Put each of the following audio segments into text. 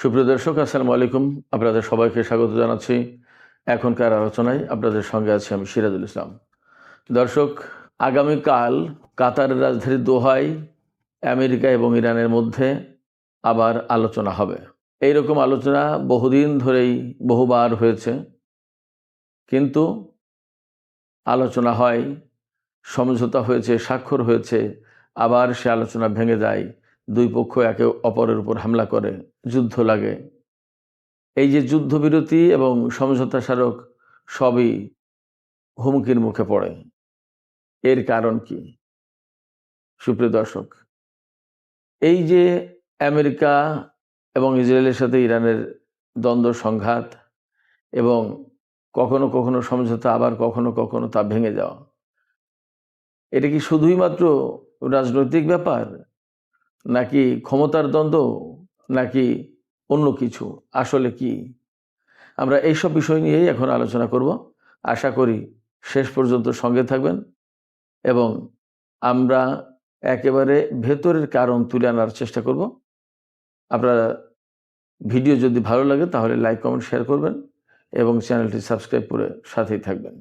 সুপ্রিয় দর্শক, আসসালামু আলাইকুম। আপনাদের সবাইকে স্বাগত জানাচ্ছি। এখনকার আলোচনায় আপনাদের সঙ্গে আছি আমি সিরাজুল ইসলাম। দর্শক, আগামীকাল কাতারের রাজধানী দোহায় আমেরিকা এবং ইরানের মধ্যে আবার আলোচনা হবে। এইরকম আলোচনা বহুদিন ধরেই বহুবার হয়েছে, কিন্তু আলোচনা হয়, সমঝোতা হয়েছে, স্বাক্ষর হয়েছে, আবার সে আলোচনা ভেঙে যায়। দুই পক্ষ একে অপরের উপর হামলা করে, যুদ্ধ লাগে। এই যে যুদ্ধবিরতি এবং সমঝোতা স্মারক সবই হুমকির মুখে পড়ে। এর কারণ কি? সুপ্রিয় দর্শক, এই যে আমেরিকা এবং ইসরায়েলের সাথে ইরানের দ্বন্দ্ব সংঘাত এবং কখনো কখনো সমঝোতা, আবার কখনো কখনো তা ভেঙে যাওয়া, এটা কি শুধুই মাত্র রাজনৈতিক ব্যাপার, নাকি ক্ষমতার দ্বন্দ্ব, নাকি অন্য কিছু? আসলে কি? আমরা এইসব বিষয় নিয়েই এখন আলোচনা করব। আশা করি শেষ পর্যন্ত সঙ্গে থাকবেন এবং আমরা একেবারে ভেতরের কারণ তুলে আনার চেষ্টা করব। আপনারা ভিডিও যদি ভালো লাগে তাহলে লাইক, কমেন্ট, শেয়ার করবেন এবং চ্যানেলটি সাবস্ক্রাইব করে সাথেই থাকবেন।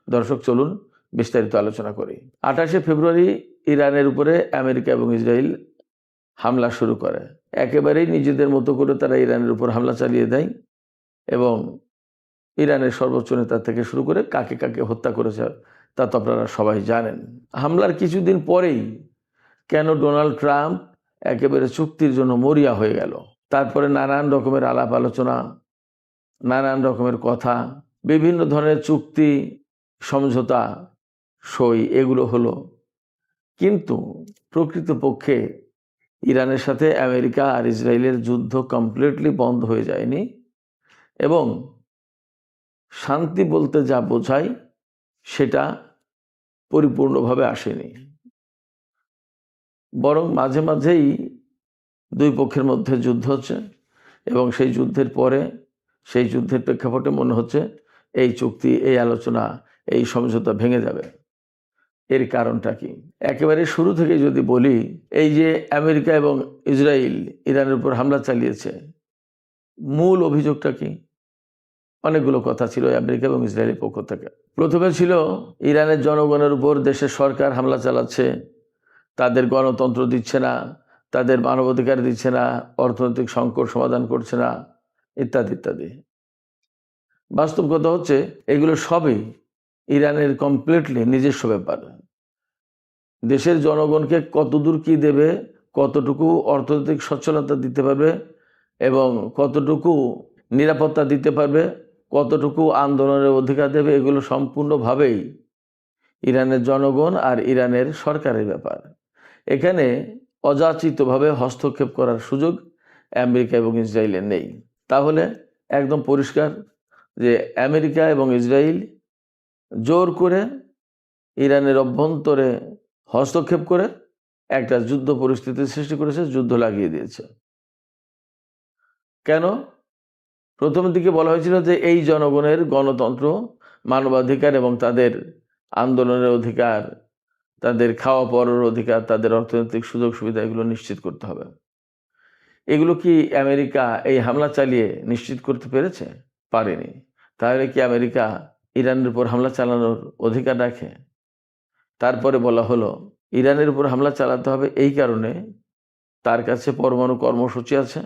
দর্শক, চলুন বিস্তারিত আলোচনা করি। 28শে ফেব্রুয়ারি ইরানের উপরে আমেরিকা এবং ইসরায়েল হামলা শুরু করে। একেবারেই নিজেদের মতো করে তারা ইরানের উপর হামলা চালিয়ে দেয় এবং ইরানের সর্বোচ্চ নেতা থেকে শুরু করে কাকে কাকে হত্যা করেছে তা তো আপনারা সবাই জানেন। হামলার কিছুদিন পরেই কেন ডোনাল্ড ট্রাম্প একেবারে চুক্তির জন্য মরিয়া হয়ে গেল? তারপরে নানান রকমের আলাপ আলোচনা, নানান রকমের কথা, বিভিন্ন ধরনের চুক্তি, সমঝোতা, সই, এগুলো হলো। কিন্তু প্রকৃতপক্ষে ইরানের সাথে আমেরিকা আর ইসরায়েলের যুদ্ধ কমপ্লিটলি বন্ধ হয়ে যায়নি এবং শান্তি বলতে যা বোঝায় সেটা পরিপূর্ণভাবে আসেনি। বরং মাঝে মাঝেই দুই পক্ষের মধ্যে যুদ্ধ হচ্ছে এবং সেই যুদ্ধের পরে, সেই যুদ্ধের প্রেক্ষাপটে মনে হচ্ছে এই চুক্তি, এই আলোচনা, এই সমঝোতা ভেঙে যাবে। এর কারণটা কি? একেবারে শুরু থেকে যদি বলি, এই যে আমেরিকা এবং ইসরায়েল ইরানের উপর হামলা চালিয়েছে, মূল অভিযোগটা কি? অনেকগুলো কথা ছিল আমেরিকা এবং ইসরায়েলের পক্ষ থেকে। প্রথমে ছিল ইরানের জনগণের উপর দেশের সরকার হামলা চালাচ্ছে, তাদের গণতন্ত্র দিচ্ছে না, তাদের মানবাধিকার দিচ্ছে না, অর্থনৈতিক সংকট সমাধান করছে না, ইত্যাদি ইত্যাদি। বাস্তব কথা হচ্ছে এগুলো সবই ইরানের কমপ্লিটলি নিজস্ব ব্যাপার। দেশের জনগণকে কতদূর কি দেবে, কতটুকু অর্থনৈতিক সচ্ছলতা দিতে পারবে এবং কতটুকু নিরাপত্তা দিতে পারবে, কতটুকু আন্দোলনের অধিকার দেবে, এগুলো সম্পূর্ণভাবেই ইরানের জনগণ আর ইরানের সরকারের ব্যাপার। এখানে অযাচিতভাবে হস্তক্ষেপ করার সুযোগ আমেরিকা এবং ইসরায়েলের নেই। তাহলে একদম পরিষ্কার যে আমেরিকা এবং ইসরায়েল জোর করে ইরানের অভ্যন্তরে হস্তক্ষেপ করে একটা যুদ্ধ পরিস্থিতির সৃষ্টি করেছে, যুদ্ধ লাগিয়ে দিয়েছে। কেন? প্রথমের দিকে বলা হয়েছিল যে এই জনগণের গণতন্ত্র, মানবাধিকার এবং তাদের আন্দোলনের অধিকার, তাদের খাওয়া পড়ার অধিকার, তাদের অর্থনৈতিক সুযোগ সুবিধা, এগুলো নিশ্চিত করতে হবে। এগুলো কি আমেরিকা এই হামলা চালিয়ে নিশ্চিত করতে পেরেছে? পারেনি। তাহলে কি আমেরিকা ইরানের উপর হামলা চালানোর অধিকার রাখে? তারপরে বলা হলো ইরানের উপর হামলা চালাতে হবে এই কারণে তার কাছে পরমাণু কর্মসূচি আছে,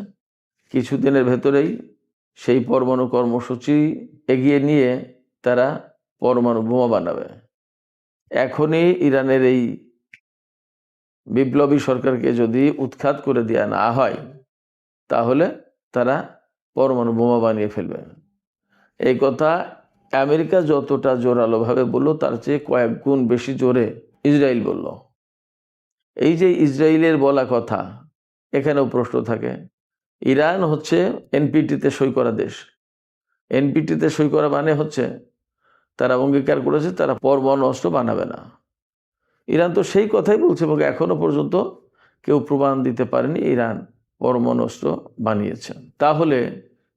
কিছুদিনের ভেতরেই সেই পরমাণু কর্মসূচি এগিয়ে নিয়ে তারা পরমাণু বোমা বানাবে। এখনই ইরানের এই বিপ্লবী সরকারকে যদি উৎখাত করে দেওয়া না হয় তাহলে তারা পরমাণু বোমা বানিয়ে ফেলবে। এই কথা আমেরিকা যতটা জোরালোভাবে বলল তার চেয়ে কয়েক গুণ বেশি জোরে ইসরায়েল বলল। এই যে ইসরায়েলের বলা কথা, এখানেও প্রশ্ন থাকে। ইরান হচ্ছে এনপিটিতে সই করা দেশ। এনপিটিতে সই করা মানে হচ্ছে তারা অঙ্গীকার করেছে তারা পরমাণু অস্ত্র বানাবে না। ইরান তো সেই কথাই বলছে এবং এখনো পর্যন্ত কেউ প্রমাণ দিতে পারেনি ইরান পরমাণু অস্ত্র বানিয়েছে। তাহলে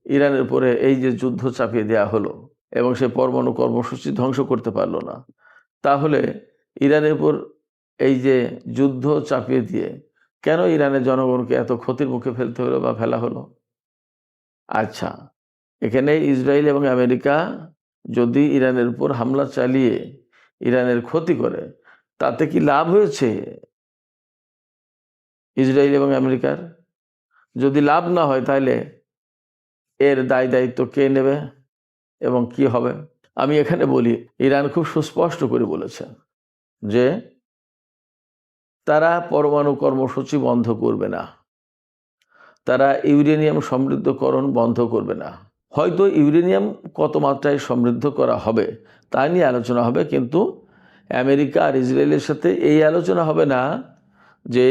ইরানের উপরে এই যে যুদ্ধ চাপিয়ে দেওয়া হলো এবং সে পরমাণু কর্মসূচি ধ্বংস করতে পারলো না, তাহলে ইরানের উপর এই যে যুদ্ধ চাপিয়ে দিয়ে কেন ইরানের জনগণকে এত ক্ষতির মুখে ফেলতে হলো বা ফেলা হলো? আচ্ছা, এখানে ইসরায়েল এবং আমেরিকা যদি ইরানের উপর হামলা চালিয়ে ইরানের ক্ষতি করে, তাতে কি লাভ হয়েছে ইসরায়েল এবং আমেরিকার? যদি লাভ না হয় তাহলে এর দায়িত্ব কে নেবে এবং কি হবে? আমি এখানে বলি, ইরান খুব সুস্পষ্ট করে বলেছে যে তারা পরমাণু কর্মসূচি বন্ধ করবে না, তারা ইউরেনিয়াম সমৃদ্ধকরণ বন্ধ করবে না। হয়তো ইউরেনিয়াম কত মাত্রায় সমৃদ্ধ করা হবে তা নিয়ে আলোচনা হবে, কিন্তু আমেরিকা আর ইসরায়েলের সাথে এই আলোচনা হবে না যে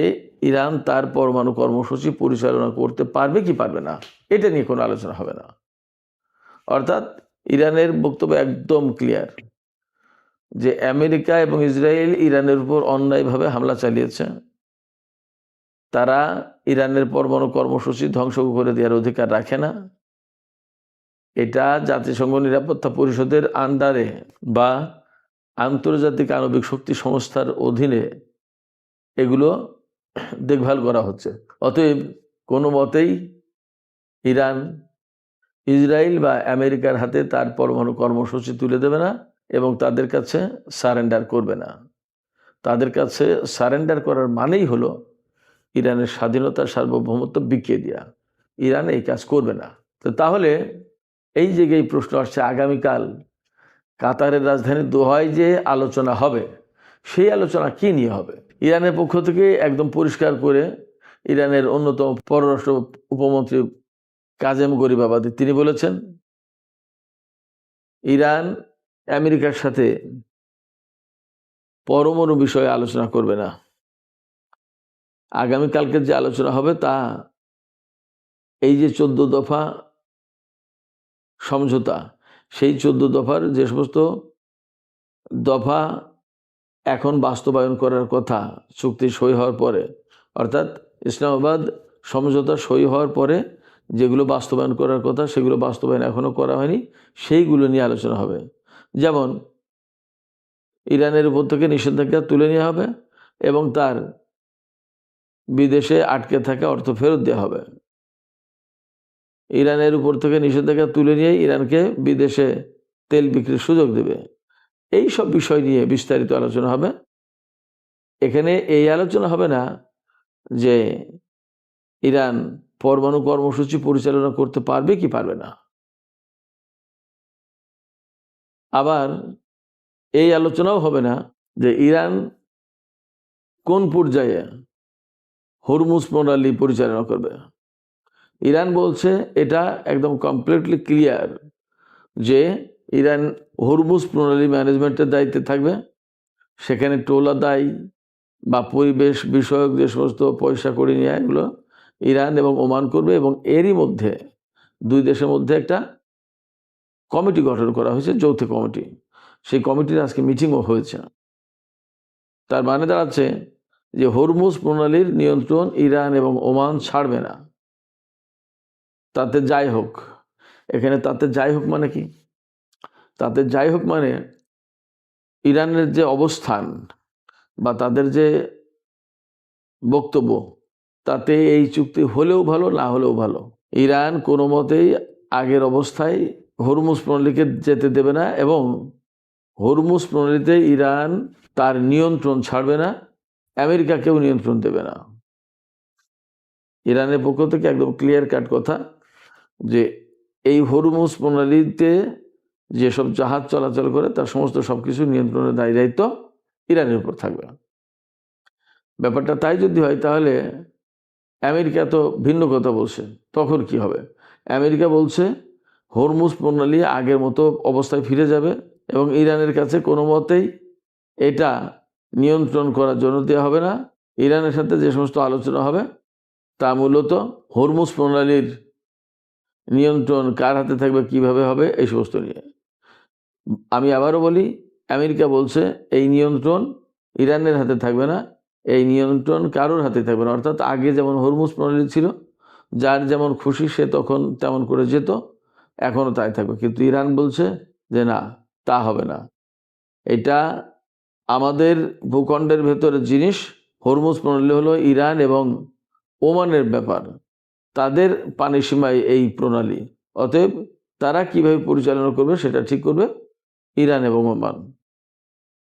ইরান তার পরমাণু কর্মসূচি পরিচালনা করতে পারবে কি পারবে না, এটা নিয়ে কোনো আলোচনা হবে না। অর্থাৎ ইরানের বক্তব্য একদম ক্লিয়ার যে আমেরিকা এবং ইসরায়েল ইরানের উপর অন্যায়ভাবে হামলা চালিয়েছে, তারা ইরানের পরমাণু কর্মসূচি ধ্বংস করে দেওয়ার অধিকার রাখে না। এটা জাতিসংঘ নিরাপত্তা পরিষদের আন্ডারে বা আন্তর্জাতিক আণবিক শক্তি সংস্থার অধীনে এগুলো দেখভাল করা হচ্ছে। অতএব কোনো মতেই ইরান ইসরায়েল বা আমেরিকার হাতে তার পরমাণু কর্মসূচি তুলে দেবে না এবং তাদের কাছে সারেন্ডার করবে না। তাদের কাছে সারেন্ডার করার মানেই হলো ইরানের স্বাধীনতা সার্বভৌমত্ব বিকিয়ে দেওয়া। ইরান এই কাজ করবে না। তো তাহলে এই জায়গায় প্রশ্ন আসছে, আগামীকাল কাতারের রাজধানী দোহায় যে আলোচনা হবে, সেই আলোচনা কি নিয়ে হবে? ইরানের পক্ষ থেকে একদম পরিষ্কার করে ইরানের অন্যতম পররাষ্ট্র উপমন্ত্রী কাজেম গরিবাবাদী তিনি বলেছেন, ইরান আমেরিকার সাথে পরমাণু বিষয়ে আলোচনা করবে না। আগামীকালকে যে আলোচনা হবে তা এই যে 14 দফা সমঝোতা, সেই 14 দফার যে সমস্ত দফা এখন বাস্তবায়ন করার কথা চুক্তি সই হওয়ার পরে, অর্থাৎ ইসলামাবাদ সমঝোতা সই হওয়ার পরে যেগুলো বাস্তবায়ন করার কথা সেগুলো বাস্তবায়ন এখনও করা হয়নি, সেইগুলো নিয়ে আলোচনা হবে। যেমন ইরানের উপর থেকে নিষেধাজ্ঞা তুলে নেওয়া হবে এবং তার বিদেশে আটকে থাকা অর্থ ফেরত দেওয়া হবে। ইরানের উপর থেকে নিষেধাজ্ঞা তুলে নিয়ে ইরানকে বিদেশে তেল বিক্রির সুযোগ দেবে। এই সব বিষয় নিয়ে বিস্তারিত আলোচনা হবে। এখানে এই আলোচনা হবে না যে ইরান পরমাণু কর্মসূচি পরিচালনা করতে পারবে কি পারবে না। আবার এই আলোচনাও হবে না যে ইরান কোন পর্যায়ে হরমুজ প্রণালী পরিচালনা করবে। ইরান বলছে এটা একদম কমপ্লিটলি ক্লিয়ার যে ইরান হরমুজ প্রণালী ম্যানেজমেন্টের দায়িত্বে থাকবে। সেখানে টোল আদায় বা পরিবেশ বিষয়ক যে সমস্ত পয়সা করে নিয়ে এগুলো ইরান এবং ওমান করবে, এবং এরই মধ্যে দুই দেশের মধ্যে একটা কমিটি গঠন করা হয়েছে, যৌথ কমিটি। সেই কমিটির আজকে মিটিংও হয়েছে। তার মানে দাঁড়াচ্ছে যে হরমুজ প্রণালীর নিয়ন্ত্রণ ইরান এবং ওমান ছাড়বে না। তাতে যাই হোক, এখানে তাতে যাই হোক মানে কি? তাতে যাই হোক মানে ইরানের যে অবস্থান বা তাদের যে বক্তব্য, তাতে এই চুক্তি হলেও ভালো না হলেও ভালো, ইরান কোনো মতেই আগের অবস্থায় হরমুজ প্রণালীকে যেতে দেবে না এবং হরমুজ প্রণালীতে ইরান তার নিয়ন্ত্রণ ছাড়বে না, আমেরিকাকেও নিয়ন্ত্রণ দেবে না। ইরানের পক্ষ থেকে একদম ক্লিয়ার কাট কথা যে এই হরমুজ প্রণালীতে যেসব জাহাজ চলাচল করে তার সমস্ত সবকিছু নিয়ন্ত্রণের দায়িত্ব ইরানের উপর থাকবে। ব্যাপারটা তাই যদি হয় তাহলে আমেরিকা তো ভিন্ন কথা বলছে, তখন কি হবে? আমেরিকা বলছে হরমুজ প্রণালী আগের মতো অবস্থায় ফিরে যাবে এবং ইরানের কাছে কোনো মতেই এটা নিয়ন্ত্রণ করার জন্য দেওয়া হবে না। ইরানের সাথে যে সমস্ত আলোচনা হবে তা মূলত হরমুজ প্রণালীর নিয়ন্ত্রণ কার হাতে থাকবে, কিভাবে হবে, এই সমস্ত নিয়ে। আমি আবারও বলি, আমেরিকা বলছে এই নিয়ন্ত্রণ ইরানের হাতে থাকবে না, এই নিয়ন্ত্রণ কারোর হাতে থাকবে না। অর্থাৎ আগে যেমন হরমুজ প্রণালী ছিল, যার যেমন খুশি সে তখন তেমন করে যেত, এখনও তাই থাকবে। কিন্তু ইরান বলছে যে না, তা হবে না, এটা আমাদের ভূখণ্ডের ভেতরের জিনিস। হরমুজ প্রণালী হলো ইরান এবং ওমানের ব্যাপার, তাদের পানি সীমায় এই প্রণালী। অতএব তারা কিভাবে পরিচালনা করবে সেটা ঠিক করবে ইরান এবং ওমান।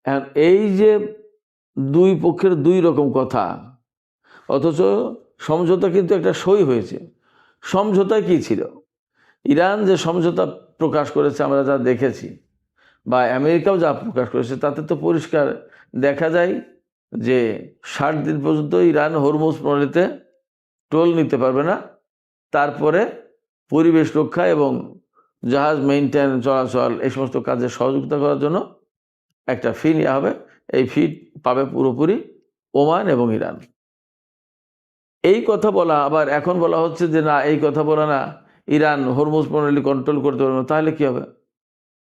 এখন এই যে দুই পক্ষের দুই রকম কথা, অথচ সমঝোতা কিন্তু একটা সই হয়েছে। সমঝোতায় কি ছিল? ইরান যে সমঝোতা প্রকাশ করেছে আমরা যা দেখেছি, বা আমেরিকাও যা প্রকাশ করেছে, তাতে তো পরিষ্কার দেখা যায় যে 60 দিন পর্যন্ত ইরান হরমুজ প্রণালীতে টোল নিতে পারবে না। তারপরে পরিবেশ রক্ষা এবং জাহাজ মেইনটেন চলাচল এই সমস্ত কাজে সহযোগিতা করার জন্য একটা ফি নেওয়া হবে। এই ফি পাবে পুরোপুরি ওমান এবং ইরান। এই কথা বলা, আবার এখন বলা হচ্ছে যে না, এই কথা বলা না, ইরান হরমুজ প্রণালী কন্ট্রোল করতে পারবে না। তাহলে কি হবে?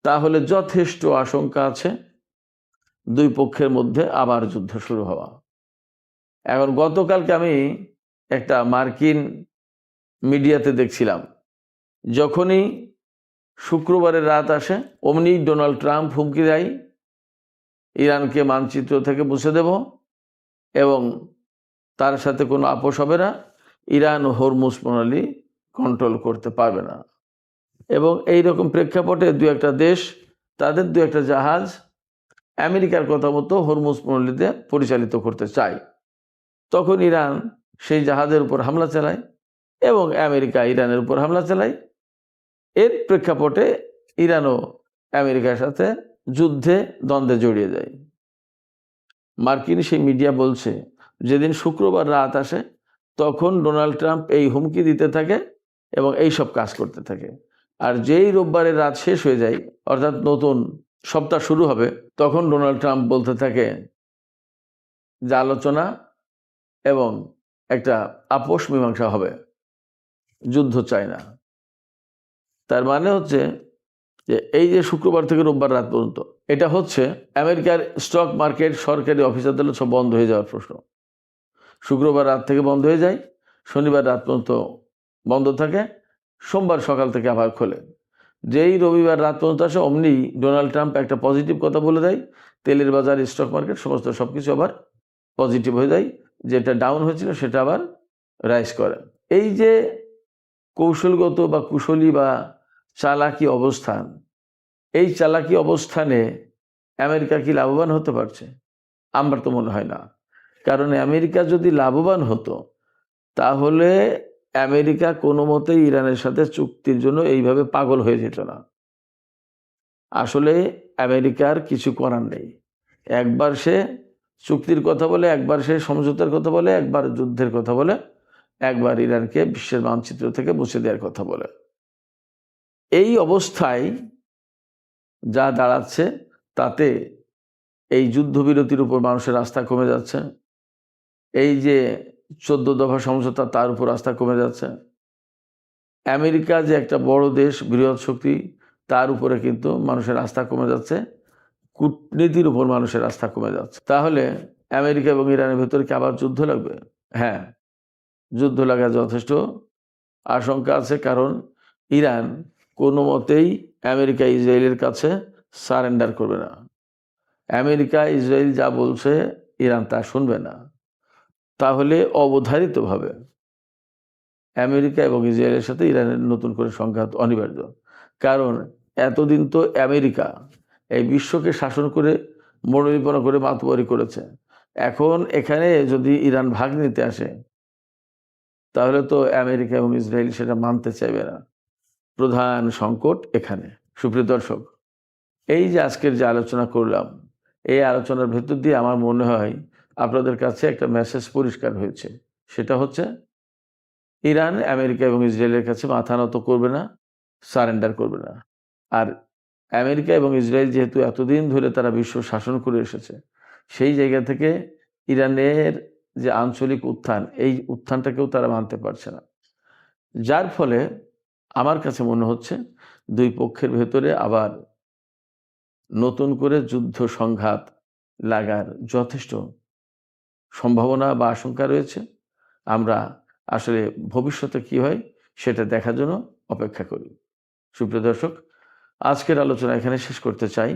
তাহলে যথেষ্ট আশঙ্কা আছে দুই পক্ষের মধ্যে আবার যুদ্ধ শুরু হওয়া। এখন গতকালকে আমি একটা মার্কিন মিডিয়াতে দেখছিলাম, যখনই শুক্রবারের রাত আসে অমনি ডোনাল্ড ট্রাম্প হুমকি দেয় ইরানকে মানচিত্র থেকে মুছে দেব এবং তার সাথে কোনো আপোষ হবে না, ইরান হরমুজ প্রণালী কন্ট্রোল করতে পারবে না। এবং এই রকম প্রেক্ষাপটে দু একটা দেশ তাদের দু একটা জাহাজ আমেরিকার কথা মতো হরমুজ প্রণালীতে পরিচালিত করতে চায়। তখন ইরান সেই জাহাজের উপর হামলা চালায় এবং আমেরিকা ইরানের উপর হামলা চালায়। এর প্রেক্ষাপটে ইরানও আমেরিকার সাথে যুদ্ধে দ্বন্দ্বে জড়িয়ে যায়। মার্কিন সেই মিডিয়া বলছে যেদিন শুক্রবার রাত আসে তখন ডোনাল্ড ট্রাম্প এই হুমকি দিতে থাকে এবং এই সব কাজ করতে থাকে। আর যেই রোববারের রাত শেষ হয়ে যায়, অর্থাৎ নতুন সপ্তাহ শুরু হবে, তখন ডোনাল্ড ট্রাম্প বলতে থাকে যে আলোচনা এবং একটা আপোষ মীমাংসা হবে, যুদ্ধ চায় না। তার মানে হচ্ছে যে এই যে শুক্রবার থেকে রোববার রাত পর্যন্ত, এটা হচ্ছে আমেরিকার স্টক মার্কেট, সরকারি অফিস আদালত সব বন্ধ হয়ে যাওয়ার প্রশ্ন। শুক্রবার রাত থেকে বন্ধ হয়ে যায়, শনিবার রাত পর্যন্ত বন্ধ থাকে, সোমবার সকাল থেকে আবার খোলে। যেই রবিবার রাত পর্যন্ত আসে অমনি ডোনাল্ড ট্রাম্প একটা পজিটিভ কথা বলে দেয়, তেলের বাজার, স্টক মার্কেট সমস্ত সব কিছু আবার পজিটিভ হয়ে যায়, যেটা ডাউন হয়েছিল সেটা আবার রাইজ করে। এই যে কৌশলগত বা কুশলী বা চালাকি অবস্থান, এই চালাকি অবস্থানে আমেরিকা কি লাভবান হতে পারছে? আমার তো মনে হয় না। কারণ আমেরিকা যদি লাভবান হতো তাহলে আমেরিকা কোনো মতেই ইরানের সাথে চুক্তির জন্য এইভাবে পাগল হয়ে যেত না। আসলে আমেরিকার কিছু করার নেই। একবার সে চুক্তির কথা বলে, একবার সে সমঝোতার কথা বলে, একবার যুদ্ধের কথা বলে, একবার ইরানকে বিশ্বের মানচিত্র থেকে মুছে দেওয়ার কথা বলে। এই অবস্থায় যা দাঁড়াচ্ছে তাতে এই যুদ্ধবিরতির উপর মানুষের আস্থা কমে যাচ্ছে। এই যে 14 দফা সমঝোতা, তার উপর আস্থা কমে যাচ্ছে। আমেরিকা যে একটা বড় দেশ, বৃহৎ শক্তি, তার উপরে কিন্তু মানুষের আস্থা কমে যাচ্ছে। কূটনীতির উপর মানুষের আস্থা কমে যাচ্ছে। তাহলে আমেরিকা এবং ইরানের ভেতরে কি আবার যুদ্ধ লাগবে? হ্যাঁ, যুদ্ধ লাগার যথেষ্ট আশঙ্কা আছে। কারণ ইরান কোনো মতেই আমেরিকা ইসরায়েলের কাছে সারেন্ডার করবে না। আমেরিকা ইসরায়েল যা বলছে ইরান তা শুনবে না। তাহলে অবধারিতভাবে আমেরিকা এবং ইসরায়েলের সাথে ইরানের নতুন করে সংঘাত অনিবার্য। কারণ এতদিন তো আমেরিকা এই বিশ্বকে শাসন করে, মনোনিবেশ করে, মাতবাড়ি করেছে। এখন এখানে যদি ইরান ভাগ নিতে আসে তাহলে তো আমেরিকা এবং ইসরায়েল সেটা মানতে চাইবে না। প্রধান সংকট এখানে। সুপ্রিয় দর্শক, এই যে আজকের যে আলোচনা করলাম, এই আলোচনার ভেতর দিয়ে আমার মনে হয় আপনাদের কাছে একটা মেসেজ পরিষ্কার হয়েছে। সেটা হচ্ছে ইরান আমেরিকা এবং ইসরায়েলের কাছে মাথা নত করবে না, সারেন্ডার করবে না। আর আমেরিকা এবং ইসরায়েল যেহেতু এতদিন ধরে তারা বিশ্ব শাসন করে এসেছে, সেই জায়গা থেকে ইরানের যে আঞ্চলিক উত্থান, এই উত্থানটাকেও তারা মানতে পারছে না। যার ফলে আমার কাছে মনে হচ্ছে দুই পক্ষের ভেতরে আবার নতুন করে যুদ্ধ সংঘাত লাগার যথেষ্ট সম্ভাবনা বা আশঙ্কা রয়েছে। আমরা আসলে ভবিষ্যতে কি হয় সেটা দেখার জন্য অপেক্ষা করি। সুপ্রিয় দর্শক, আজকের আলোচনা এখানে শেষ করতে চাই।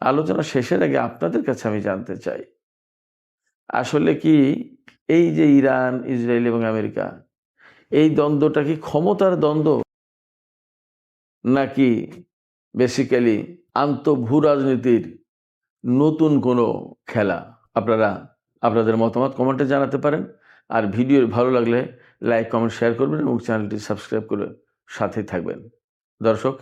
আলোচনা শেষের আগে আপনাদের কাছে আমি জানতে চাই, আসলে কি এই যে ইরান, ইসরায়েল এবং আমেরিকা, এই দ্বন্দ্বটা কি ক্ষমতার দ্বন্দ্ব নাকি বেসিক্যালি আন্তঃভূ রাজনীতির নতুন কোনো খেলা? আপনারা আপনাদের মতামত কমেন্টে জানাতে পারেন। আর ভিডিও ভালো লাগলে লাইক, কমেন্ট, শেয়ার করবেন এবং চ্যানেলটি সাবস্ক্রাইব করে সাথেই থাকবেন। দর্শক,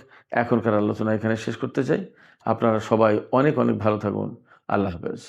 এখনকার আলোচনা এখানে শেষ করতে চাই। আপনারা সবাই অনেক অনেক ভালো থাকুন। আল্লাহ হাফেজ।